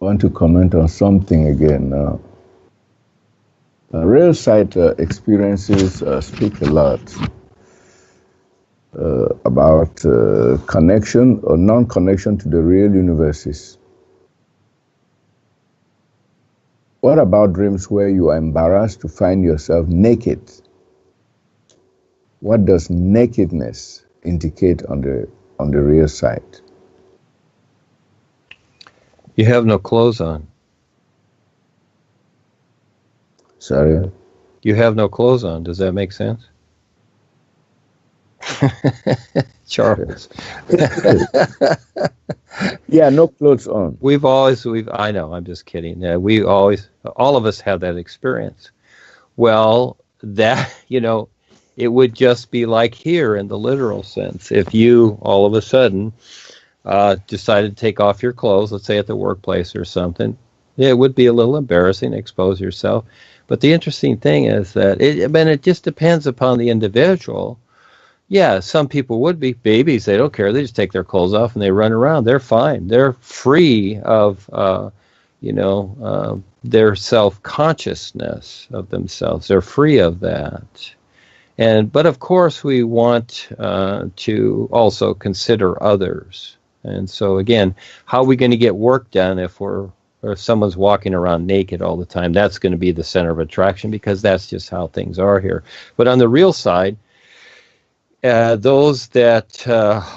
want to comment on something again. Real sight experiences speak a lot about connection or non-connection to the real universes. What about dreams where you are embarrassed to find yourself naked? What does nakedness indicate on the real sight? You have no clothes on. Sorry? You have no clothes on. Does that make sense? Charles. Yeah, no clothes on. I know, I'm just kidding. All of us have that experience. Well, that, it would just be like here in the literal sense. If you all of a sudden decided to take off your clothes, let's say at the workplace or something, it would be a little embarrassing to expose yourself. But the interesting thing is that it just depends upon the individual. Yeah, some people would be babies. They don't care. They just take their clothes off and they run around. They're fine. They're free of, their self-consciousness of themselves. They're free of that. But of course, we want to also consider others. And so again, how are we going to get work done if someone's walking around naked all the time? That's going to be the center of attraction because that's just how things are here. But on the real side, those that,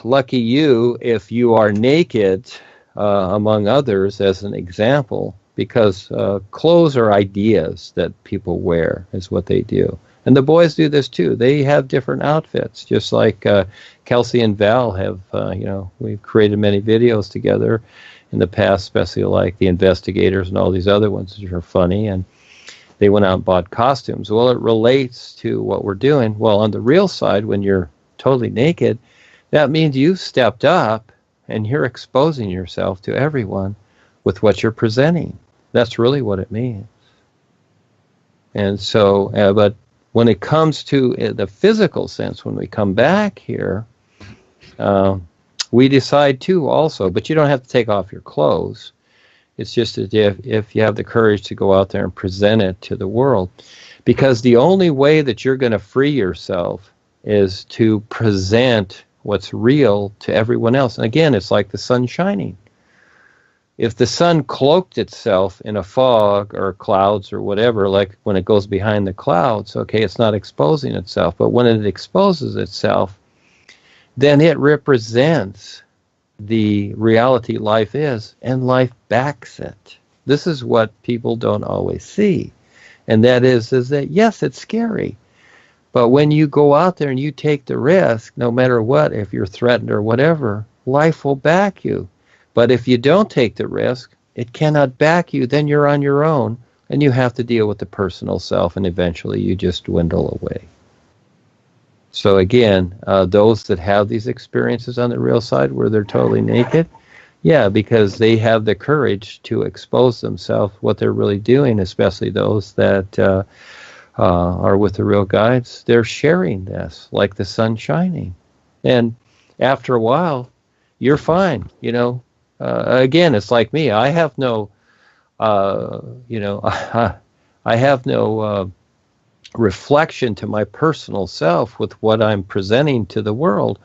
lucky you, if you are naked, among others, as an example, because clothes are ideas that people wear, is what they do. And the boys do this too. They have different outfits, just like Kelsey and Val have, we've created many videos together in the past, especially like The Investigators and all these other ones which are funny, and they went out and bought costumes. Well, it relates to what we're doing. Well, on the real side, when you're totally naked, that means you've stepped up and you're exposing yourself to everyone with what you're presenting. That's really what it means. And so, but when it comes to the physical sense, when we come back here, we decide to also, but you don't have to take off your clothes. It's just that if you have the courage to go out there and present it to the world, because the only way that you're going to free yourself is to present what's real to everyone else. And again, it's like the sun shining. If the sun cloaked itself in a fog or clouds or whatever, like when it goes behind the clouds, okay, it's not exposing itself. But when it exposes itself, then it represents the reality life is, and life backs it. This is what people don't always see. And that is that, yes, it's scary. But when you go out there and you take the risk, no matter what, if you're threatened or whatever, life will back you. But if you don't take the risk, it cannot back you. Then you're on your own, and you have to deal with the personal self, and eventually you just dwindle away. So again, those that have these experiences on the real side where they're totally naked, yeah, because they have the courage to expose themselves, what they're really doing, especially those that are with the real guides. They're sharing this like the sun shining. And after a while, you're fine, Again, it's like me. I have no, I have no reflection to my personal self with what I'm presenting to the world.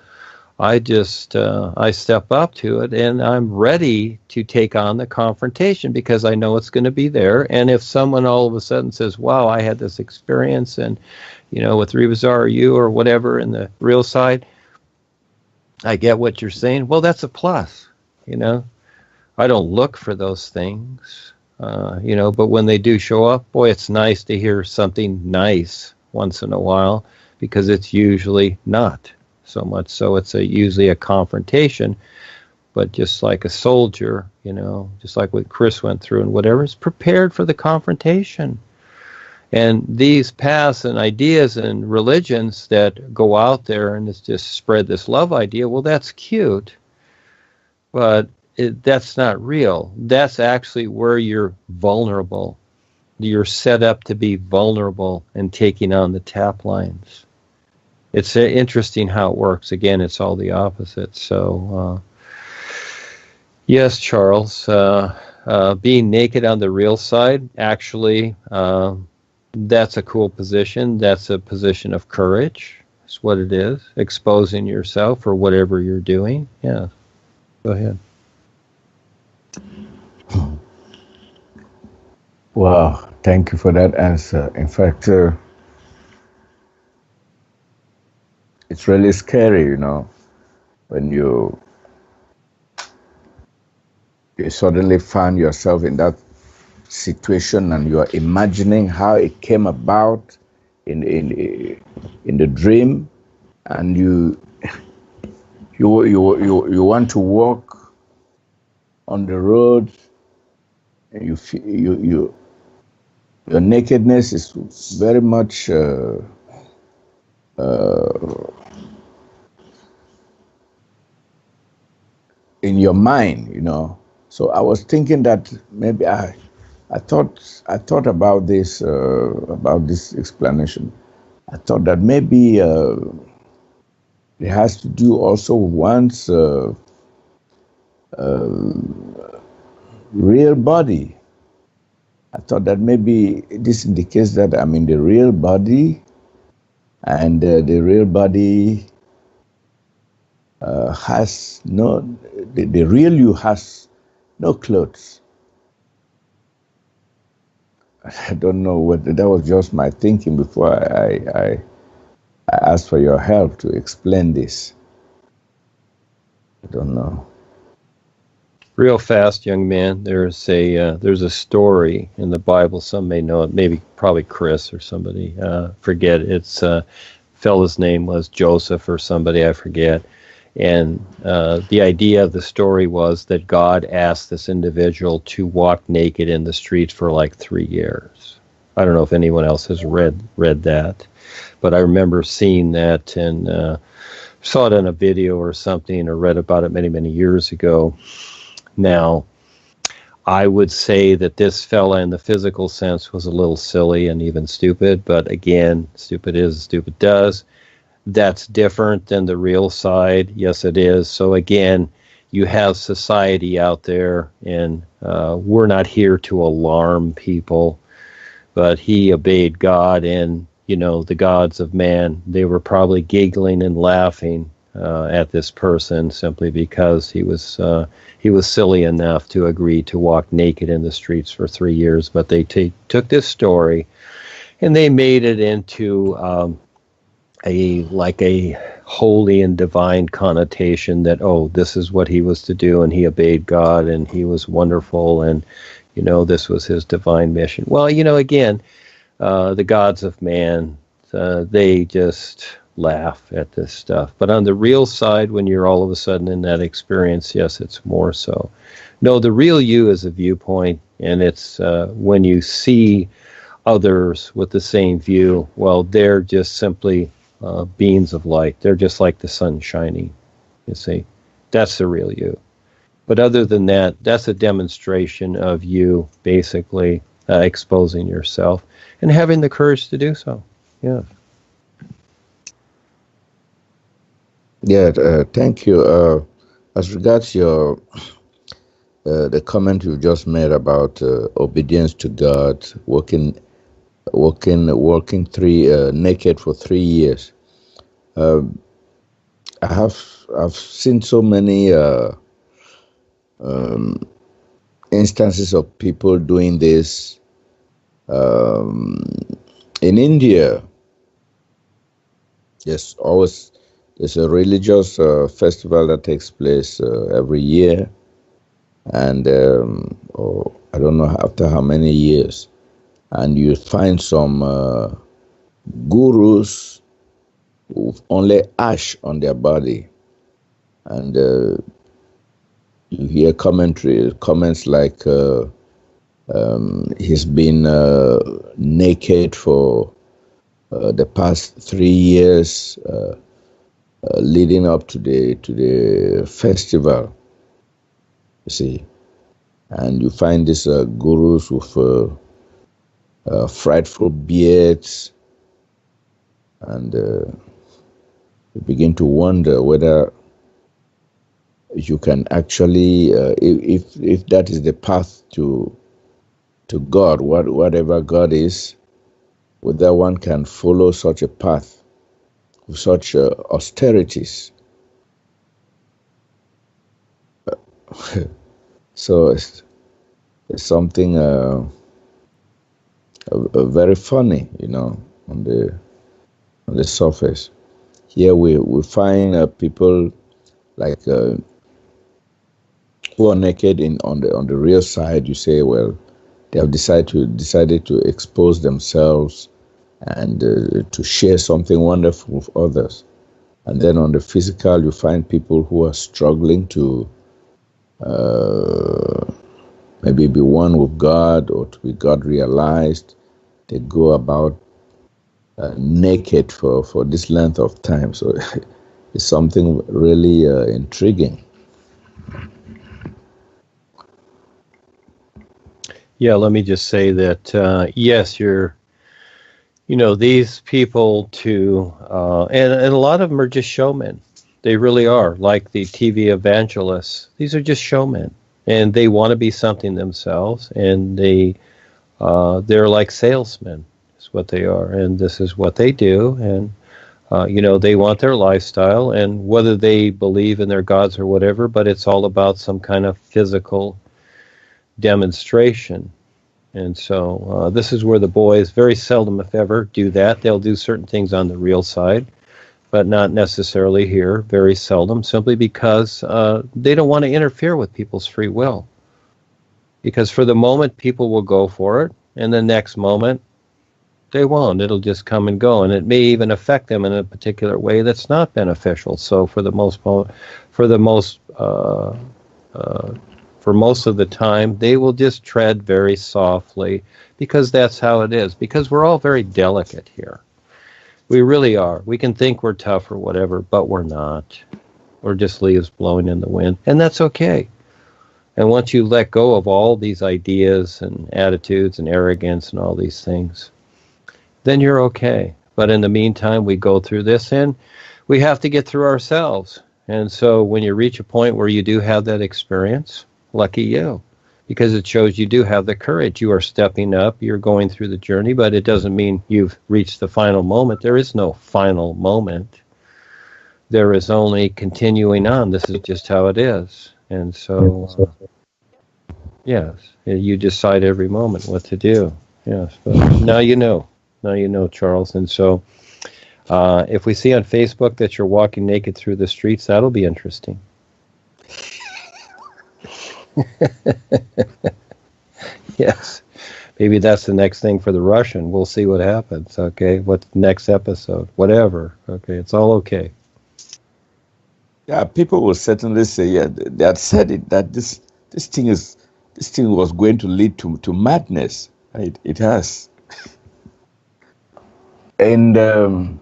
I just, I step up to it and I'm ready to take on the confrontation because I know it's going to be there. And if someone all of a sudden says, wow, I had this experience and, with Rebazar or you or whatever in the real side, I get what you're saying. Well, that's a plus, I don't look for those things, but when they do show up, boy, it's nice to hear something nice once in a while because it's usually not so much. So it's usually a confrontation, but just like a soldier, just like what Chris went through and whatever, is prepared for the confrontation. And these paths and ideas and religions that go out there and just spread this love idea, well, that's cute, but that's not real. That's actually where you're vulnerable. You're set up to be vulnerable and taking on the tap lines. It's interesting how it works. Again, it's all the opposite. So, yes, Charles, being naked on the real side, actually, that's a cool position. That's a position of courage. That's what it is. Exposing yourself for whatever you're doing. Yeah. Go ahead. Wow, thank you for that answer. In fact, it's really scary, when you suddenly find yourself in that situation and you are imagining how it came about in the dream, and you want to walk on the road, and you feel your nakedness is very much in your mind. So I was thinking that maybe I thought about this explanation. I thought that maybe it has to do also with one's real body. I thought that maybe this indicates that I'm in the real body, and the real body has the real you has no clothes. I don't know whether that was just my thinking before I asked for your help to explain this. I don't know. Real fast, young man. There's a story in the Bible. Some may know it. Probably Chris or somebody. Forget. It's fellow's name was Joseph or somebody. I forget. And the idea of the story was that God asked this individual to walk naked in the streets for like 3 years. I don't know if anyone else has read that, but I remember seeing that and saw it in a video or something, or read about it many, many years ago. Now, I would say that this fella in the physical sense was a little silly and even stupid, but again, stupid is, stupid does. That's different than the real side. Yes, it is. So again, you have society out there, and we're not here to alarm people, but he obeyed God, and, the gods of man, they were probably giggling and laughing at this person simply because he was silly enough to agree to walk naked in the streets for 3 years. But they took this story and they made it into a holy and divine connotation that, this is what he was to do, and he obeyed God, and he was wonderful, and this was his divine mission. Well, again, the gods of man, they just laugh at this stuff. But on the real side, when you're all of a sudden in that experience, yes, it's more so. No, the real you is a viewpoint, and it's when you see others with the same view, well, they're just simply beings of light. They're just like the sun shining, you see. That's the real you. But other than that, that's a demonstration of you basically exposing yourself and having the courage to do so. Yeah. Yeah, thank you. As regards your the comment you just made about obedience to God, walking naked for 3 years. I've seen so many instances of people doing this in India. Yes, always. There's a religious festival that takes place every year, and I don't know after how many years, and you find some gurus with only ash on their body, and you hear comments like he's been naked for the past 3 years. Leading up to the festival, you see, and you find these gurus with frightful beards, and you begin to wonder whether you can actually, if that is the path to God, whatever God is, whether one can follow such a path, such austerities. So it's something very funny, on the surface. Here we find people like who are naked on the real side. You say, well, they have decided to expose themselves and to share something wonderful with others. And then on the physical, you find people who are struggling to maybe be one with God or to be God realized. They go about naked for this length of time. So it's something really intriguing. Yeah, let me just say that, yes, these people and a lot of them are just showmen. They really are, like the TV evangelists. These are just showmen, and they want to be something themselves, and they're like salesmen, is what they are, and this is what they do, and they want their lifestyle, and whether they believe in their gods or whatever, but it's all about some kind of physical demonstration. And so this is where the boys very seldom, if ever, do that. They'll do certain things on the real side, but not necessarily here, very seldom, simply because they don't want to interfere with people's free will. Because for the moment, people will go for it, and the next moment, they won't. It'll just come and go, and it may even affect them in a particular way that's not beneficial. So for most of the time, they will just tread very softly, because that's how it is. Because we're all very delicate here. We really are. We can think we're tough or whatever, but we're not. We're just leaves blowing in the wind, and that's okay. And once you let go of all these ideas and attitudes and arrogance and all these things, then you're okay. But in the meantime, we go through this, and we have to get through ourselves. And so when you reach a point where you do have that experience, lucky you, because it shows you do have the courage. You are stepping up, you're going through the journey, but it doesn't mean you've reached the final moment. There is no final moment. There is only continuing on. This is just how it is. And so, yes, you decide every moment what to do. Yes, but now you know. Now you know, Charles. And so if we see on Facebook that you're walking naked through the streets, that'll be interesting. Yes, maybe that's the next thing for the Russian. We'll see what happens. Okay, what's the next episode? Whatever. Okay, it's all okay. Yeah, people will certainly say, yeah, they had said it, that this thing was going to lead to madness. It has. And in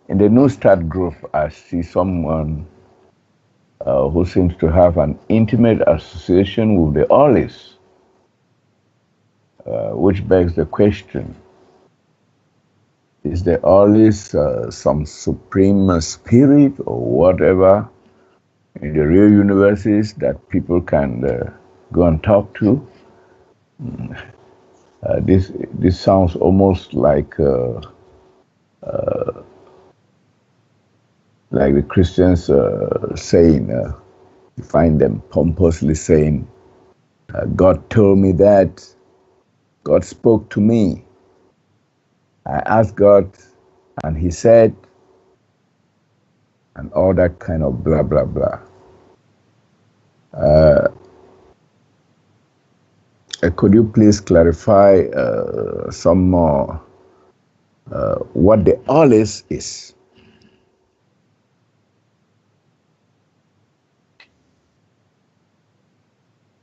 the New Start group, I see someone who seems to have an intimate association with the ALLLISSS, which begs the question, is the ALLLISSS some supreme spirit or whatever in the real universes that people can go and talk to? This sounds almost like the Christians saying, you find them pompously saying, God told me that, God spoke to me, I asked God and he said, and all that kind of blah, blah, blah. Could you please clarify some more what the ALLLISSS is?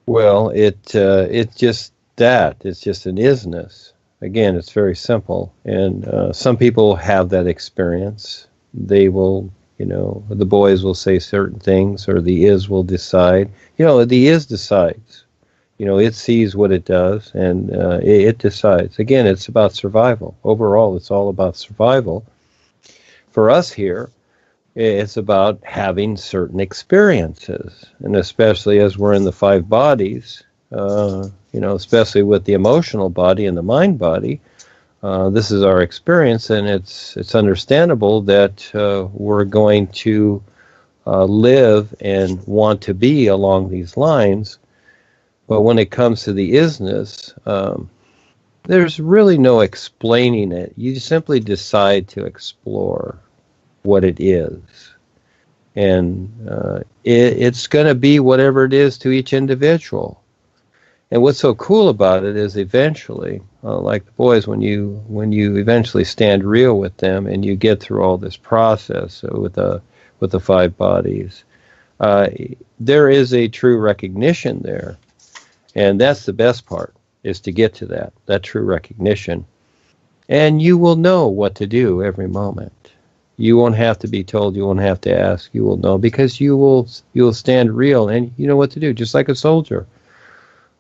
Well, it's just that. It's just an isness. Again, it's very simple. And some people have that experience. They will, the boys will say certain things, or the is will decide. The is decides. It sees what it does, and it decides. Again, it's about survival. Overall, it's all about survival. For us here, It's about having certain experiences, and especially as we're in the five bodies, especially with the emotional body and the mind body, this is our experience, and it's understandable that we're going to live and want to be along these lines. But when it comes to the isness, there's really no explaining it. You simply decide to explore what it is. And it's going to be whatever it is to each individual. And what's so cool about it is eventually, like the boys, when you eventually stand real with them and you get through all this process with the five bodies, there is a true recognition there. And that's the best part, is to get to that true recognition. And you will know what to do every moment. You won't have to be told, you won't have to ask, you will know, because you will stand real and you know what to do, just like a soldier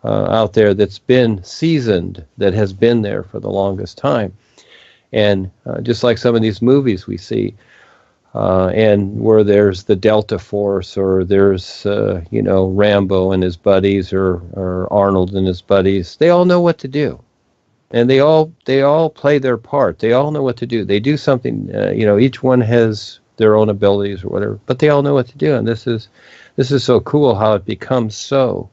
out there that's been seasoned, that has been there for the longest time. And just like some of these movies we see, and where there's the Delta Force, or there's Rambo and his buddies, or Arnold and his buddies, they all know what to do. And they all play their part. They all know what to do. They do something. Each one has their own abilities or whatever, but they all know what to do. And this is so cool how it becomes so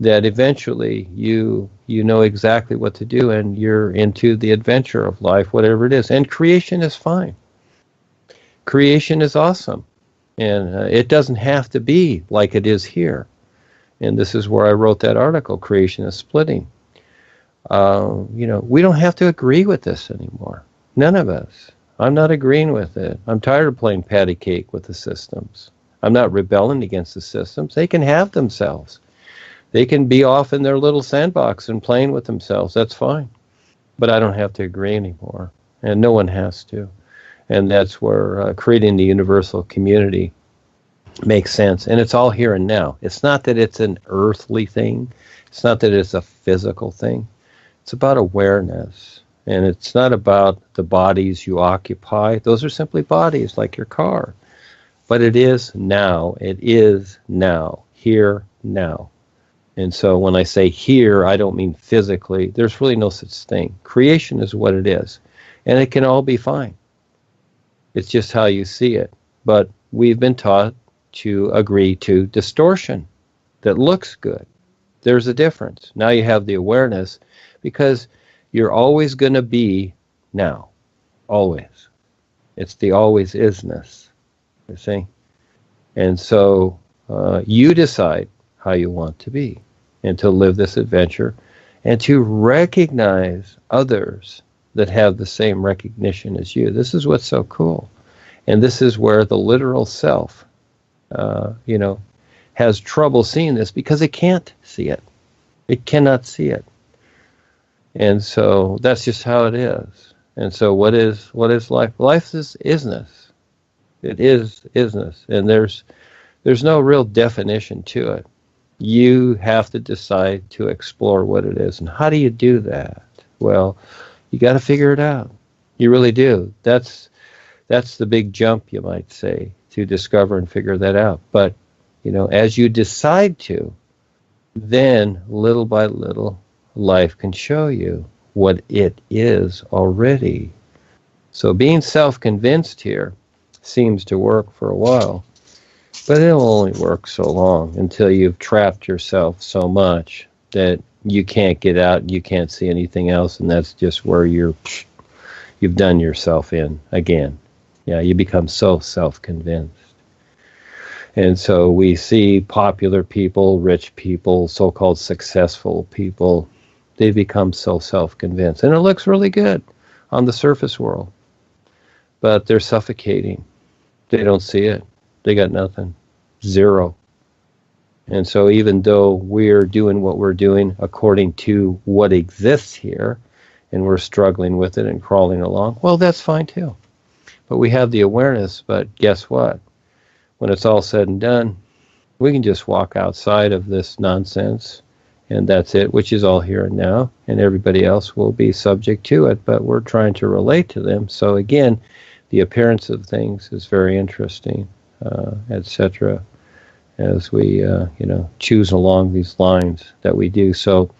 that eventually you know exactly what to do, and you're into the adventure of life, whatever it is. And creation is fine. Creation is awesome, and it doesn't have to be like it is here. And this is where I wrote that article, Creation is Splitting. We don't have to agree with this anymore. None of us. I'm not agreeing with it. I'm tired of playing patty cake with the systems. I'm not rebelling against the systems. They can have themselves. They can be off in their little sandbox and playing with themselves. That's fine. But I don't have to agree anymore. And no one has to. And that's where creating the universal community makes sense. And it's all here and now. It's not that it's an earthly thing. It's not that it's a physical thing. It's about awareness. And it's not about the bodies you occupy. Those are simply bodies, like your car. But it is now. It is now. Here, now. And so when I say here, I don't mean physically. There's really no such thing. Creation is what it is. And it can all be fine. It's just how you see it. But we've been taught to agree to distortion that looks good. There's a difference. Now you have the awareness, because you're always going to be now. Always. It's the always isness. You see? And so you decide how you want to be, and to live this adventure, and to recognize others that have the same recognition as you. This is what's so cool. And this is where the literal self, has trouble seeing this, because it can't see it. It cannot see it. And so that's just how it is. And so what is life? Life is isness. It is isness. And there's no real definition to it. You have to decide to explore what it is. And how do you do that? Well, you got to figure it out. You really do. That's the big jump, you might say, to discover and figure that out. But, as you decide to, then little by little, life can show you what it is already. So being self-convinced here seems to work for a while. But it'll only work so long, until you've trapped yourself so much that you can't get out, you can't see anything else, and that's just where you've done yourself in again. Yeah, you become so self-convinced. And so we see popular people, rich people, so-called successful people, they become so self-convinced. And it looks really good on the surface world. But they're suffocating. They don't see it. They got nothing. Zero. And so even though we're doing what we're doing according to what exists here, and we're struggling with it and crawling along, well, that's fine too. But we have the awareness. But guess what? When it's all said and done, we can just walk outside of this nonsense, and that's it, which is all here and now, and everybody else will be subject to it, but we're trying to relate to them. So again, the appearance of things is very interesting, etc. As we, choose along these lines that we do. So,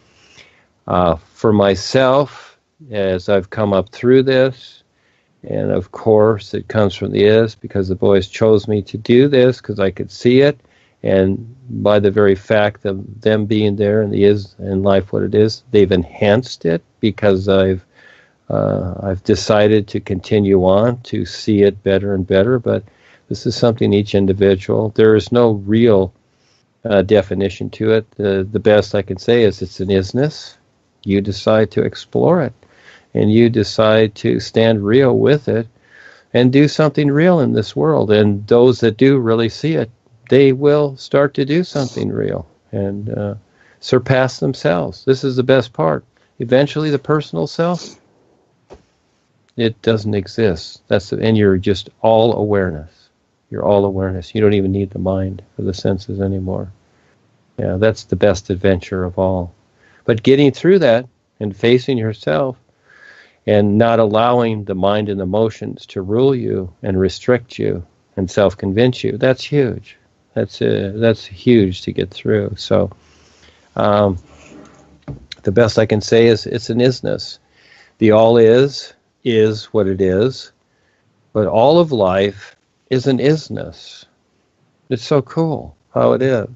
for myself, as I've come up through this, and of course it comes from the is, because the boys chose me to do this because I could see it, and by the very fact of them being there and the is in life what it is, they've enhanced it because I've decided to continue on to see it better and better. But this is something each individual. There is no real definition to it. The best I can say is it's an isness. You decide to explore it, and you decide to stand real with it and do something real in this world. And those that do really see it, they will start to do something real and surpass themselves. This is the best part. Eventually, the personal self, it doesn't exist. And you're just all awareness. You're all awareness. You don't even need the mind or the senses anymore. Yeah, that's the best adventure of all. But getting through that and facing yourself and not allowing the mind and emotions to rule you and restrict you and self-convince you, that's huge. That's huge to get through. So the best I can say is it's an isness. The all is what it is, but all of life is an isness. It's so cool how it is.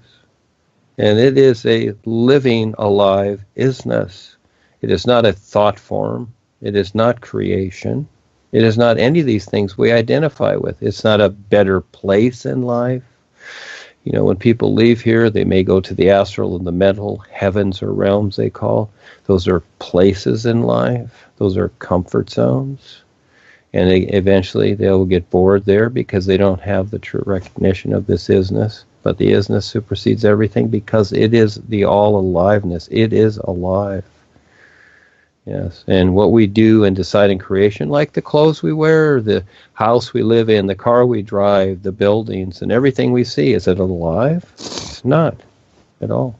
And it is a living, alive isness. It is not a thought form. It is not creation. It is not any of these things we identify with. It's not a better place in life. When people leave here, they may go to the astral and the mental heavens or realms they call. Those are places in life. Those are comfort zones. And eventually they will get bored there because they don't have the true recognition of this isness. But the isness supersedes everything because it is the all aliveness. It is alive. Yes. And what we do in deciding creation, like the clothes we wear, the house we live in, the car we drive, the buildings, and everything we see, is it alive? It's not at all.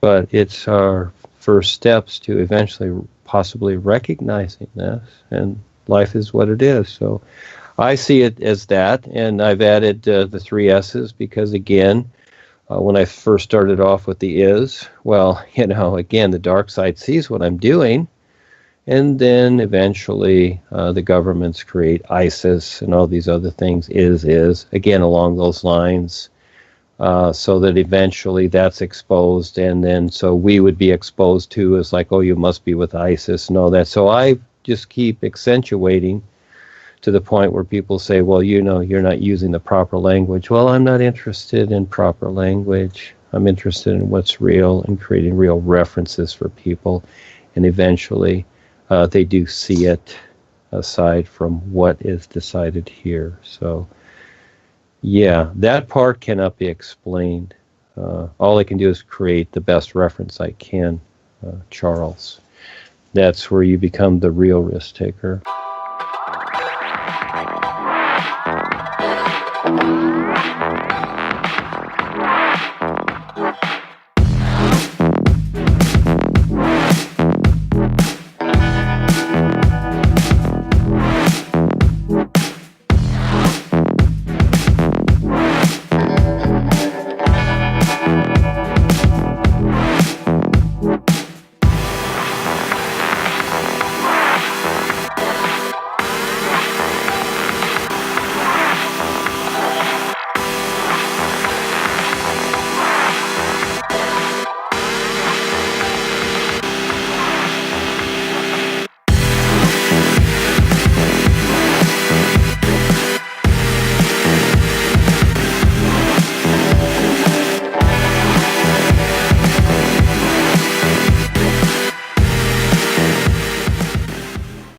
But it's our first steps to eventually possibly recognizing this, and life is what it is. So I see it as that, and I've added the 3 S's because, again, when I first started off with the is, well, again, the dark side sees what I'm doing, and then eventually the governments create ISIS and all these other things, is, again, along those lines, so that eventually that's exposed, and then so we would be exposed to as like, oh, you must be with ISIS and all that. So I just keep accentuating to the point where people say, well, you're not using the proper language. Well, I'm not interested in proper language. I'm interested in what's real and creating real references for people. And eventually they do see it aside from what is decided here. So, yeah, that part cannot be explained. All I can do is create the best reference I can, Charles. That's where you become the real risk taker.